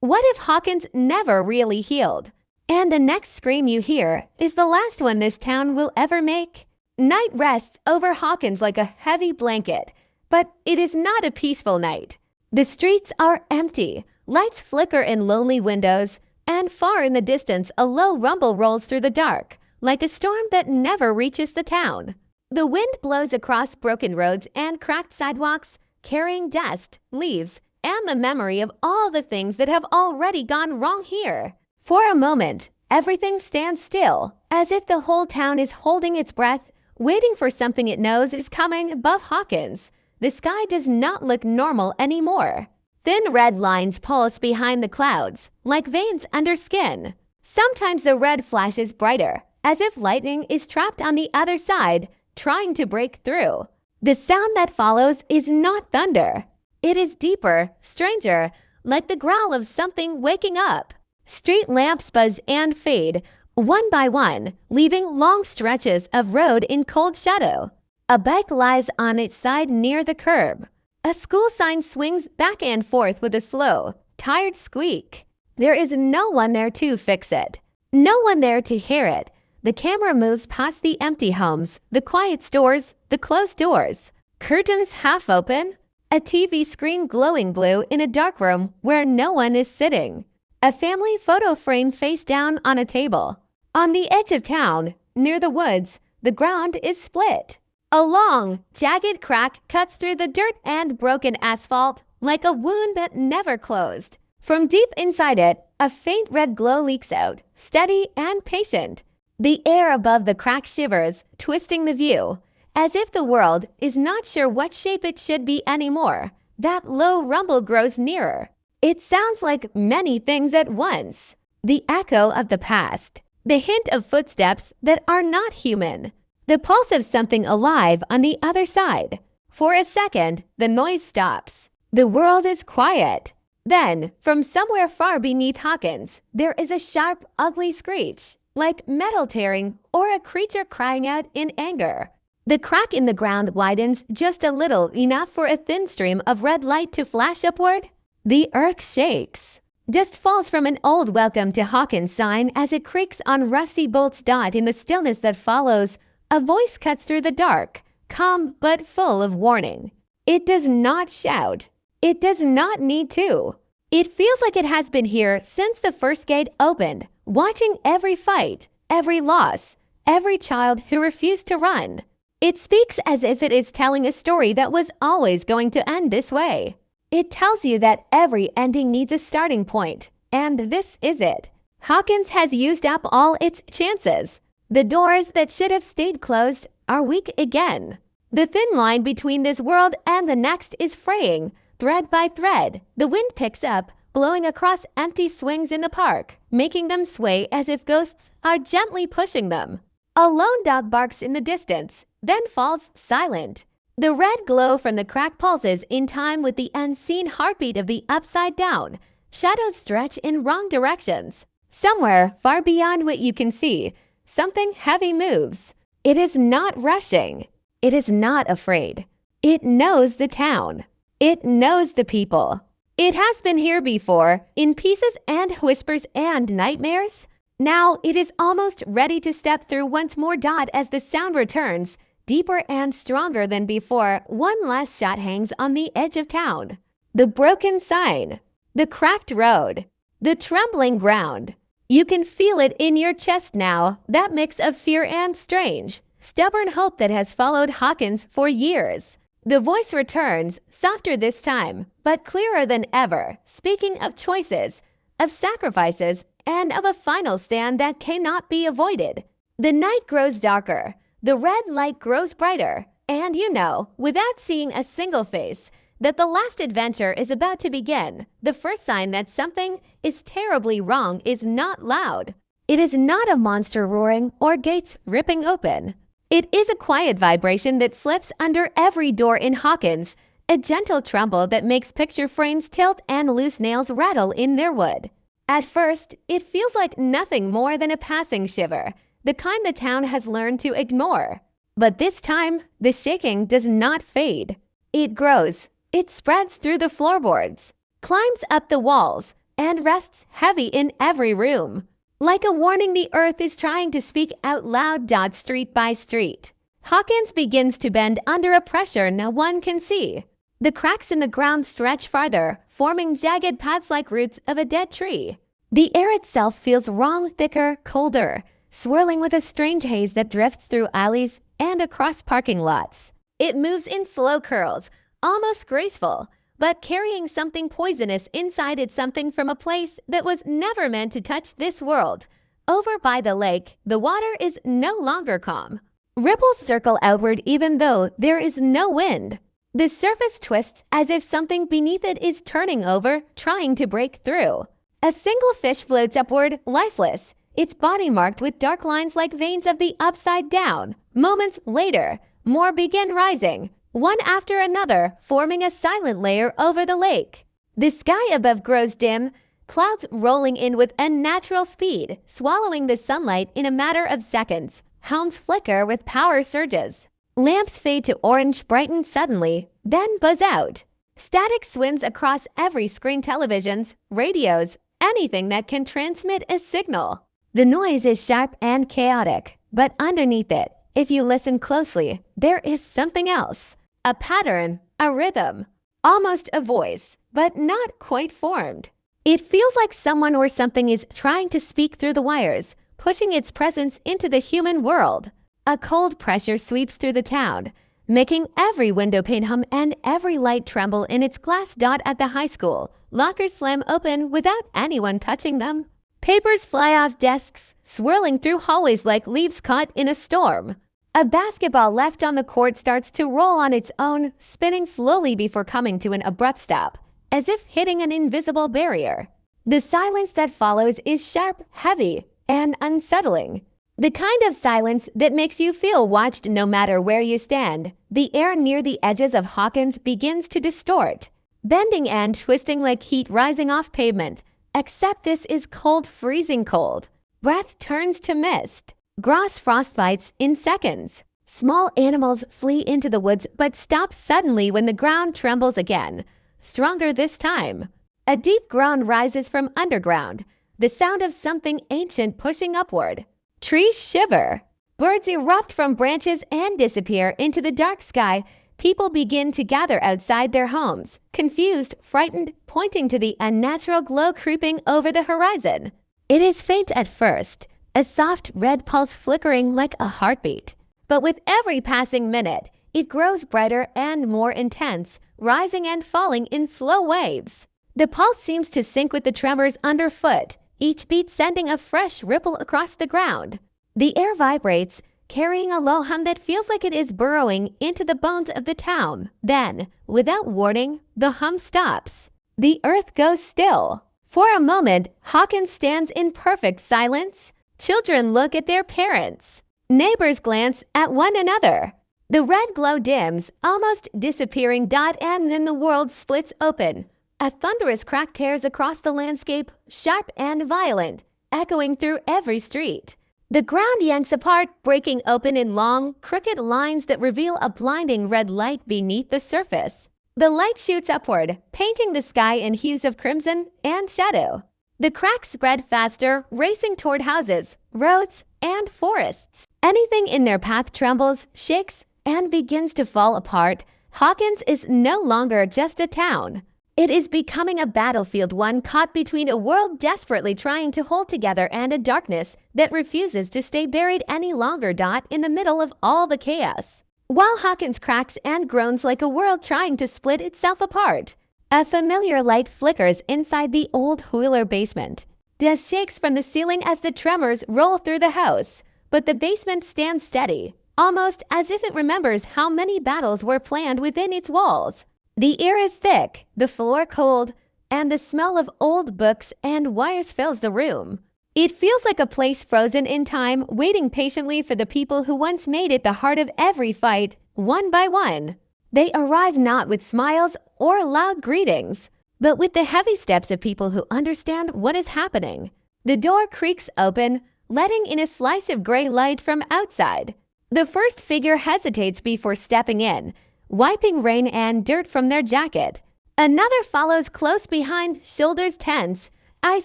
What if Hawkins never really healed? And the next scream you hear is the last one this town will ever make? Night rests over Hawkins like a heavy blanket, but it is not a peaceful night. The streets are empty, lights flicker in lonely windows, and far in the distance a low rumble rolls through the dark, like a storm that never reaches the town. The wind blows across broken roads and cracked sidewalks, carrying dust, leaves, and the memory of all the things that have already gone wrong here. For a moment, everything stands still, as if the whole town is holding its breath, waiting for something it knows is coming above Hawkins. The sky does not look normal anymore. Thin red lines pulse behind the clouds, like veins under skin. Sometimes the red flashes brighter, as if lightning is trapped on the other side, trying to break through. The sound that follows is not thunder. It is deeper, stranger, like the growl of something waking up. Street lamps buzz and fade, one by one, leaving long stretches of road in cold shadow. A bike lies on its side near the curb. A school sign swings back and forth with a slow, tired squeak. There is no one there to fix it. No one there to hear it. The camera moves past the empty homes, the quiet stores, the closed doors. Curtains half open. A TV screen glowing blue in a dark room where no one is sitting. A family photo frame face down on a table. On the edge of town, near the woods, the ground is split. A long, jagged crack cuts through the dirt and broken asphalt like a wound that never closed. From deep inside it, a faint red glow leaks out, steady and patient. The air above the crack shivers, twisting the view, as if the world is not sure what shape it should be anymore. That low rumble grows nearer. It sounds like many things at once. The echo of the past. The hint of footsteps that are not human. The pulse of something alive on the other side. For a second, the noise stops. The world is quiet. Then, from somewhere far beneath Hawkins, there is a sharp, ugly screech, like metal tearing or a creature crying out in anger. The crack in the ground widens just a little, enough for a thin stream of red light to flash upward. The earth shakes. Dust falls from an old welcome to Hawkins sign as it creaks on rusty bolts. In the stillness that follows, a voice cuts through the dark, calm but full of warning. It does not shout. It does not need to. It feels like it has been here since the first gate opened, watching every fight, every loss, every child who refused to run. It speaks as if it is telling a story that was always going to end this way. It tells you that every ending needs a starting point, and this is it. Hawkins has used up all its chances. The doors that should have stayed closed are weak again. The thin line between this world and the next is fraying, thread by thread. The wind picks up, blowing across empty swings in the park, making them sway as if ghosts are gently pushing them. A lone dog barks in the distance, then falls silent. The red glow from the crack pulses in time with the unseen heartbeat of the upside down. Shadows stretch in wrong directions. Somewhere far beyond what you can see, something heavy moves. It is not rushing. It is not afraid. It knows the town. It knows the people. It has been here before, in pieces and whispers and nightmares. Now it is almost ready to step through once more. As the sound returns, deeper and stronger than before, one last shot hangs on the edge of town. The broken sign, the cracked road, the trembling ground. You can feel it in your chest now, that mix of fear and strange, stubborn hope that has followed Hawkins for years. The voice returns, softer this time, but clearer than ever, speaking of choices, of sacrifices, and of a final stand that cannot be avoided. The night grows darker. The red light grows brighter, and you know, without seeing a single face, that the last adventure is about to begin. The first sign that something is terribly wrong is not loud. It is not a monster roaring or gates ripping open. It is a quiet vibration that slips under every door in Hawkins, a gentle tremble that makes picture frames tilt and loose nails rattle in their wood. At first, it feels like nothing more than a passing shiver, the kind the town has learned to ignore. But this time, the shaking does not fade. It grows. It spreads through the floorboards, climbs up the walls, and rests heavy in every room. Like a warning, the earth is trying to speak out loud. Street by street, Hawkins begins to bend under a pressure no one can see. The cracks in the ground stretch farther, forming jagged paths like roots of a dead tree. The air itself feels wrong, thicker, colder, swirling with a strange haze that drifts through alleys and across parking lots. It moves in slow curls, almost graceful, but carrying something poisonous inside it, something from a place that was never meant to touch this world. Over by the lake, the water is no longer calm. Ripples circle outward even though there is no wind. The surface twists as if something beneath it is turning over, trying to break through. A single fish floats upward, lifeless, its body marked with dark lines like veins of the upside down. Moments later, more begin rising, one after another, forming a silent layer over the lake. The sky above grows dim, clouds rolling in with unnatural speed, swallowing the sunlight in a matter of seconds. Helms flicker with power surges. Lamps fade to orange, brighten suddenly, then buzz out. Static swims across every screen, televisions, radios, anything that can transmit a signal. The noise is sharp and chaotic, but underneath it, if you listen closely, there is something else. A pattern, a rhythm, almost a voice, but not quite formed. It feels like someone or something is trying to speak through the wires, pushing its presence into the human world. A cold pressure sweeps through the town, making every window pane hum and every light tremble in its glass. At the high school, lockers slam open without anyone touching them. Papers fly off desks, swirling through hallways like leaves caught in a storm. A basketball left on the court starts to roll on its own, spinning slowly before coming to an abrupt stop, as if hitting an invisible barrier. The silence that follows is sharp, heavy, and unsettling. The kind of silence that makes you feel watched no matter where you stand. The air near the edges of Hawkins begins to distort, bending and twisting like heat rising off pavement. Except this is cold, freezing cold. Breath turns to mist. Gross frostbites in seconds. Small animals flee into the woods but stop suddenly when the ground trembles again, stronger this time. A deep groan rises from underground, the sound of something ancient pushing upward. Trees shiver. Birds erupt from branches and disappear into the dark sky. People begin to gather outside their homes, confused, frightened, pointing to the unnatural glow creeping over the horizon. It is faint at first, a soft red pulse flickering like a heartbeat. But with every passing minute, it grows brighter and more intense, rising and falling in slow waves. The pulse seems to sync with the tremors underfoot, each beat sending a fresh ripple across the ground. The air vibrates, carrying a low hum that feels like it is burrowing into the bones of the town. Then, without warning, the hum stops. The earth goes still. For a moment, Hawkins stands in perfect silence. Children look at their parents. Neighbors glance at one another. The red glow dims, almost disappearing. And then the world splits open. A thunderous crack tears across the landscape, sharp and violent, echoing through every street. The ground yanks apart, breaking open in long, crooked lines that reveal a blinding red light beneath the surface. The light shoots upward, painting the sky in hues of crimson and shadow. The cracks spread faster, racing toward houses, roads, and forests. Anything in their path trembles, shakes, and begins to fall apart. Hawkins is no longer just a town. It is becoming a battlefield, one caught between a world desperately trying to hold together and a darkness that refuses to stay buried any longer. In the middle of all the chaos, while Hawkins cracks and groans like a world trying to split itself apart, a familiar light flickers inside the old Wheeler basement. Dust shakes from the ceiling as the tremors roll through the house, but the basement stands steady, almost as if it remembers how many battles were planned within its walls. The air is thick, the floor cold, and the smell of old books and wires fills the room. It feels like a place frozen in time, waiting patiently for the people who once made it the heart of every fight, one by one. They arrive not with smiles or loud greetings, but with the heavy steps of people who understand what is happening. The door creaks open, letting in a slice of gray light from outside. The first figure hesitates before stepping in, wiping rain and dirt from their jacket. Another follows close behind, shoulders tense, eyes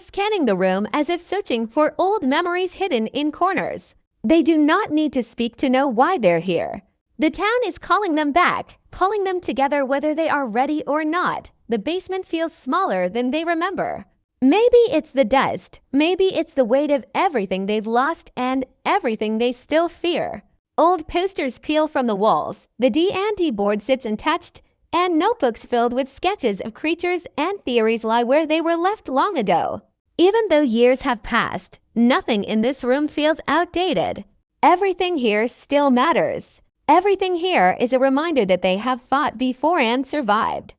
scanning the room as if searching for old memories hidden in corners. They do not need to speak to know why they're here. The town is calling them back, pulling them together whether they are ready or not. The basement feels smaller than they remember. Maybe it's the dust. Maybe it's the weight of everything they've lost and everything they still fear. Old posters peel from the walls. The D&D board sits untouched, and notebooks filled with sketches of creatures and theories lie where they were left long ago. Even though years have passed, nothing in this room feels outdated. Everything here still matters. Everything here is a reminder that they have fought before and survived.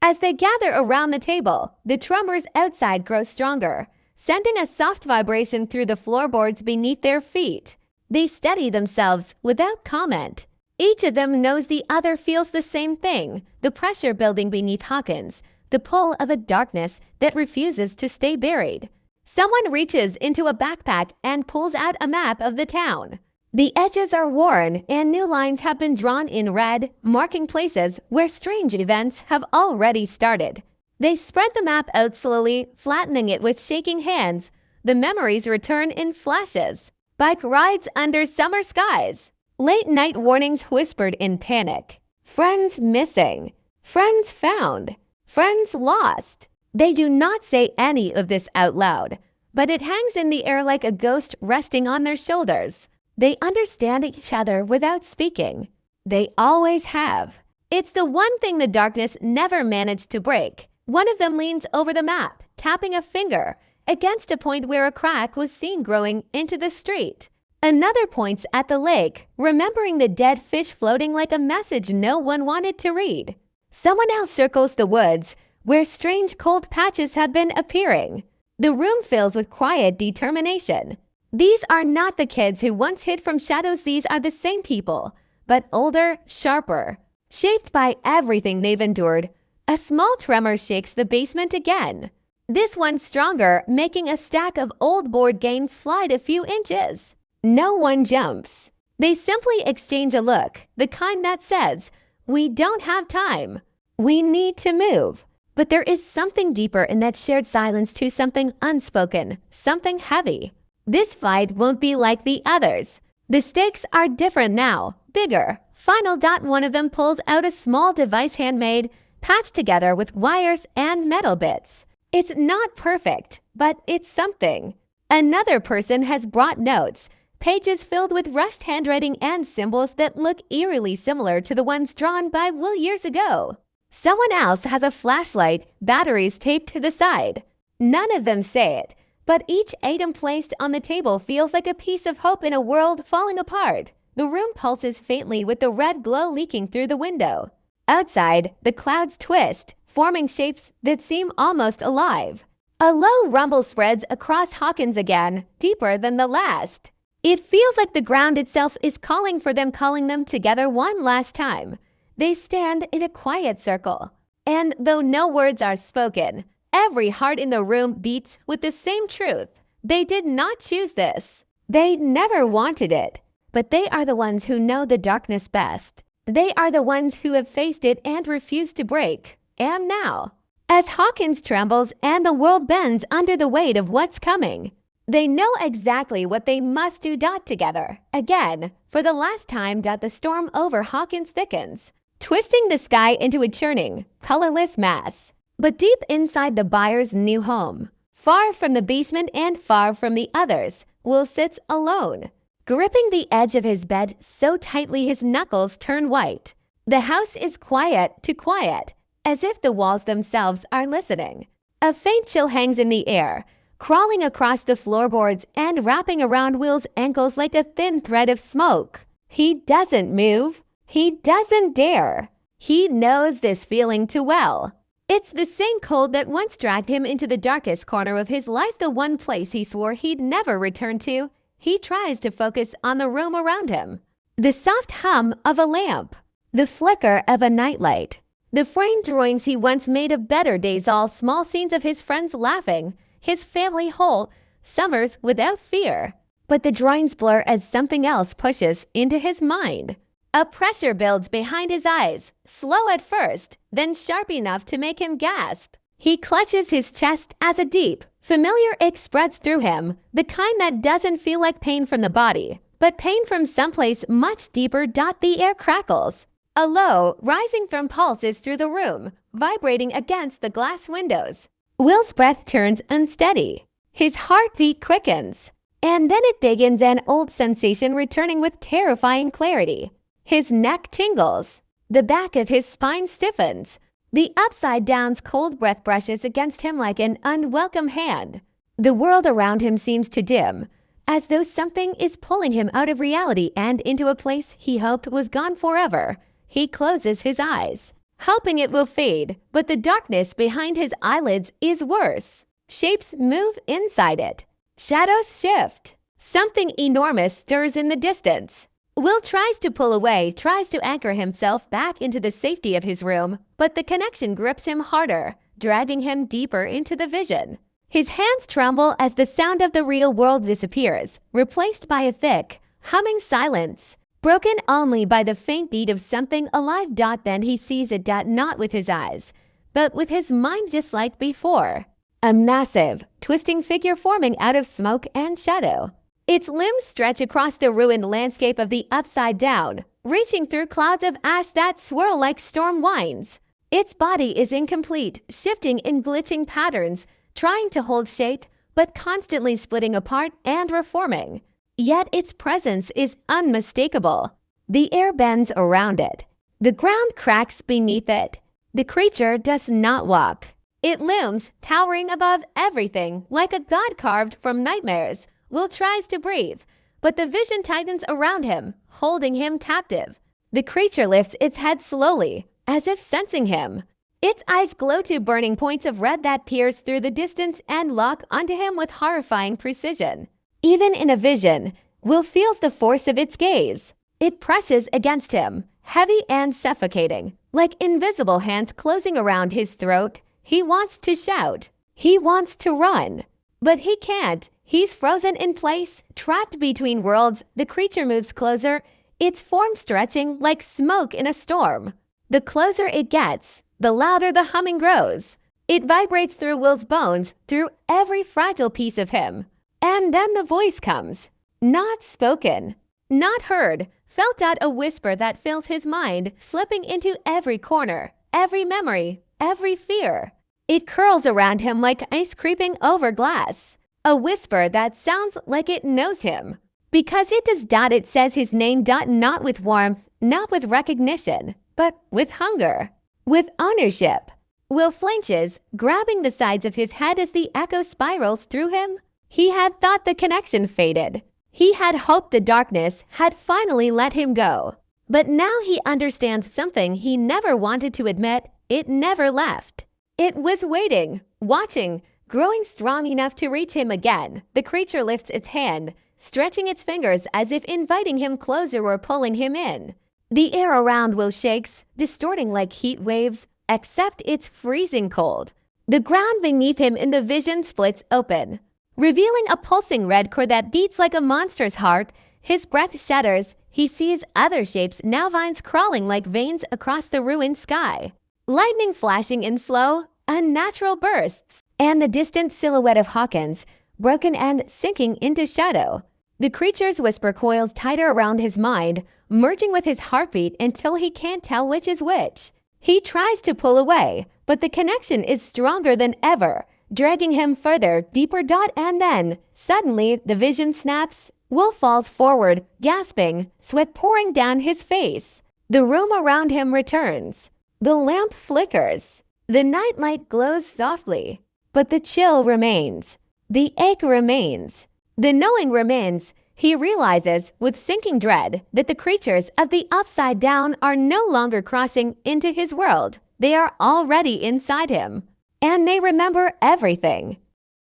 As they gather around the table, the tremors outside grow stronger, sending a soft vibration through the floorboards beneath their feet. They steady themselves without comment. Each of them knows the other feels the same thing, the pressure building beneath Hawkins, the pull of a darkness that refuses to stay buried. Someone reaches into a backpack and pulls out a map of the town. The edges are worn and new lines have been drawn in red, marking places where strange events have already started. They spread the map out slowly, flattening it with shaking hands. The memories return in flashes. Bike rides under summer skies. Late night warnings whispered in panic. Friends missing. Friends found. Friends lost. They do not say any of this out loud, but it hangs in the air like a ghost resting on their shoulders. They understand each other without speaking. They always have. It's the one thing the darkness never managed to break. One of them leans over the map, tapping a finger against a point where a crack was seen growing into the street. Another points at the lake, remembering the dead fish floating like a message no one wanted to read. Someone else circles the woods, where strange cold patches have been appearing. The room fills with quiet determination. These are not the kids who once hid from shadows. These are the same people, but older, sharper. Shaped by everything they've endured, a small tremor shakes the basement again. This one stronger, making a stack of old board games slide a few inches. No one jumps. They simply exchange a look, the kind that says, "We don't have time. We need to move." But there is something deeper in that shared silence too, something unspoken, something heavy. This fight won't be like the others. The stakes are different now, bigger. Final. One of them pulls out a small device handmade, patched together with wires and metal bits. It's not perfect, but it's something. Another person has brought notes, pages filled with rushed handwriting and symbols that look eerily similar to the ones drawn by Will years ago. Someone else has a flashlight, batteries taped to the side. None of them say it, but each item placed on the table feels like a piece of hope in a world falling apart. The room pulses faintly with the red glow leaking through the window. Outside, the clouds twist, forming shapes that seem almost alive. A low rumble spreads across Hawkins again, deeper than the last. It feels like the ground itself is calling for them, calling them together one last time. They stand in a quiet circle, and though no words are spoken, every heart in the room beats with the same truth. They did not choose this. They never wanted it, but they are the ones who know the darkness best. They are the ones who have faced it and refused to break. And now, as Hawkins trembles and the world bends under the weight of what's coming, they know exactly what they must do. Together, again, for the last time. The storm over Hawkins thickens, twisting the sky into a churning, colorless mass. But deep inside the buyer's new home, far from the basement and far from the others, Will sits alone, gripping the edge of his bed so tightly his knuckles turn white. The house is quiet, too quiet, as if the walls themselves are listening. A faint chill hangs in the air, crawling across the floorboards and wrapping around Will's ankles like a thin thread of smoke. He doesn't move. He doesn't dare. He knows this feeling too well. It's the same cold that once dragged him into the darkest corner of his life, the one place he swore he'd never return to. He tries to focus on the room around him. The soft hum of a lamp, the flicker of a nightlight, the framed drawings he once made of better days, all small scenes of his friends laughing, his family whole, summers without fear. But the drawings blur as something else pushes into his mind. A pressure builds behind his eyes, slow at first, then sharp enough to make him gasp. He clutches his chest as a deep, Familiar ache spreads through him, the kind that doesn't feel like pain from the body, but pain from someplace much deeper. The air crackles. A low, rising from pulses through the room, vibrating against the glass windows. Will's breath turns unsteady. His heartbeat quickens. And then it begins, an old sensation returning with terrifying clarity. His neck tingles. The back of his spine stiffens. The upside down's cold breath brushes against him like an unwelcome hand. The world around him seems to dim, as though something is pulling him out of reality and into a place he hoped was gone forever. He closes his eyes, hoping it will fade, but the darkness behind his eyelids is worse. Shapes move inside it. Shadows shift. Something enormous stirs in the distance. Will tries to pull away, tries to anchor himself back into the safety of his room, but the connection grips him harder, dragging him deeper into the vision. His hands tremble as the sound of the real world disappears, replaced by a thick, humming silence, broken only by the faint beat of something alive. Then he sees it, not with his eyes, but with his mind, just like before. A massive, twisting figure forming out of smoke and shadow. Its limbs stretch across the ruined landscape of the Upside Down, reaching through clouds of ash that swirl like storm winds. Its body is incomplete, shifting in glitching patterns, trying to hold shape, but constantly splitting apart and reforming. Yet its presence is unmistakable. The air bends around it. The ground cracks beneath it. The creature does not walk. It looms, towering above everything, like a god carved from nightmares. Will tries to breathe, but the vision tightens around him, holding him captive. The creature lifts its head slowly, as if sensing him. Its eyes glow to burning points of red that pierce through the distance and lock onto him with horrifying precision. Even in a vision, Will feels the force of its gaze. It presses against him, heavy and suffocating, like invisible hands closing around his throat. He wants to shout. He wants to run. But he can't. He's frozen in place, trapped between worlds. The creature moves closer, its form stretching like smoke in a storm. The closer it gets, the louder the humming grows. It vibrates through Will's bones, through every fragile piece of him. And then the voice comes. Not spoken, not heard, felt at a whisper that fills his mind, slipping into every corner, every memory, every fear. It curls around him like ice creeping over glass. A whisper that sounds like it knows him. Because it does. It says his name. Not with warmth, not with recognition, but with hunger, with ownership. Will flinches, grabbing the sides of his head as the echo spirals through him. He had thought the connection faded. He had hoped the darkness had finally let him go. But now he understands something he never wanted to admit. It never left. It was waiting, watching, growing strong enough to reach him again. The creature lifts its hand, stretching its fingers as if inviting him closer or pulling him in. The air around Will shakes, distorting like heat waves, except it's freezing cold. The ground beneath him in the vision splits open, revealing a pulsing red core that beats like a monster's heart. His breath shatters. He sees other shapes, now vines crawling like veins across the ruined sky. Lightning flashing in slow, unnatural bursts, and the distant silhouette of Hawkins, broken and sinking into shadow. The creature's whisper coils tighter around his mind, merging with his heartbeat until he can't tell which is which. He tries to pull away, but the connection is stronger than ever, dragging him further, deeper. And then, suddenly, the vision snaps. Will falls forward, gasping, sweat pouring down his face. The room around him returns. The lamp flickers. The nightlight glows softly. But the chill remains. The ache remains. The knowing remains. He realizes, with sinking dread, that the creatures of the Upside Down are no longer crossing into his world. They are already inside him. And they remember everything.